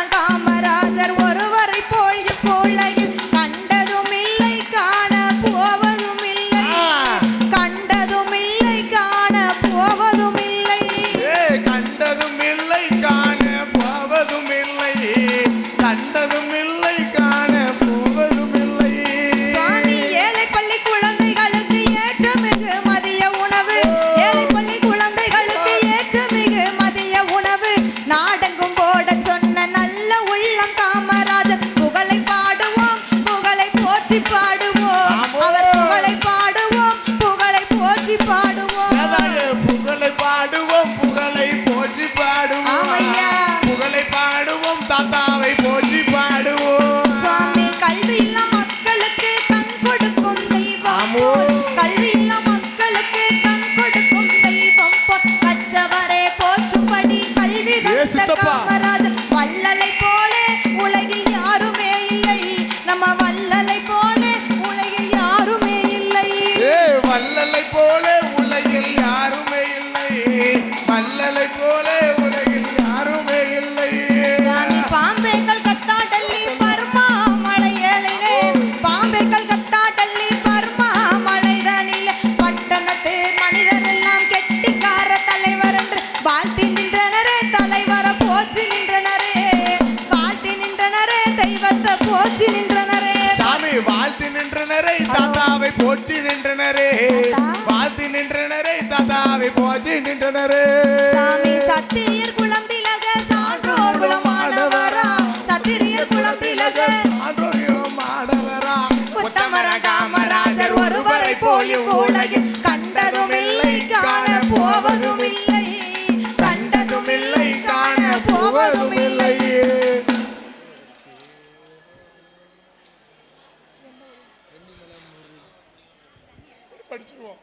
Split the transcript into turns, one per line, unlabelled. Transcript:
கொத்தமரம் காமராஜர் ஒருவரை போல் இப்போலையில் கண்டதும் இல்லை காண போவதும் இல்லை கண்டதும் இல்லை காண போவதும் இல்லை
கண்டதும் இல்லை காண போவதும் இல்லை கண்டதும் இல்லை காண போவதும் இல்லை
சுவாமி ஏழை பள்ளி குழந்தைகளுக்கு ஏற்ற மிகு மதிய உணவு ஏழை பள்ளி குழந்தைகளுக்கு ஏற்ற மிகு மதிய உணவு நாடெங்கும் போட சொன்ன நல்ல உள்ளம் காமராஜர் புகழை பாடுவோம் புகழை போற்றி பாடுவோம் அவர் புகழை பாடுவோம் புகழை போற்றி பாடுவோம்
புகழை பாடுவோம் புகழை போற்றி பாடுவோம் புகழை பாடுவோம் தாத்தாவை போற்றி பாடுவோம்
சுவாமி கல்வி இல்ல மக்களுக்கு கண் கொடுக்கும் தெய்வம் கல்வி இல்ல மக்களுக்கு கண் கொடுக்கும் தெய்வம் கச்சவரே போற்றும்படி கல்வி தந்த காமராஜர் வள்ளலை போல உலகில் யாருமே இல்லை நம்ம வள்ளலை போல உலகில் யாருமே இல்லை
வள்ளலை போல உலகில் யாருமே இல்லை வள்ளலை போல உலகில் யாருமே இல்லை
சாமி பாம்பேக்கள் கத்தாடல்லி பர்மா மலையலிலே பாம்பேக்கள் கத்தாடல்லி பர்மா மலைதனிலே பட்டணத்து மனிதர் எல்லாம் கெட்டிக்கார தலைவர் என்று வாழ்த்தி நின்றனரே தலைவர போச்சு நின்றனரே வாழ்த்தி நின்றனரே தெய்வத்தை போச்சு நின்றனரே
சாமி வாழ்த்தி நின்றனரே தாத்தாவை போற்றி நின்றனரே வாழ்த்தி நின்றனரே தாத்தாவை போற்றி நின்றனரே
சாமி சத்திரியர் குலம் திலக சான்றோர் குலமானவரா சத்திரியர் குலம் திலக
சான்றோர் குலமானவரா
கொத்தமரம் காமராஜர் ஒருவரை போல் உலகில் கண்டதும் இல்லை காண போவதும் இல்லை கண்டதும் இல்லை காண போவதும் இல்லை
படிச்சிருவோம்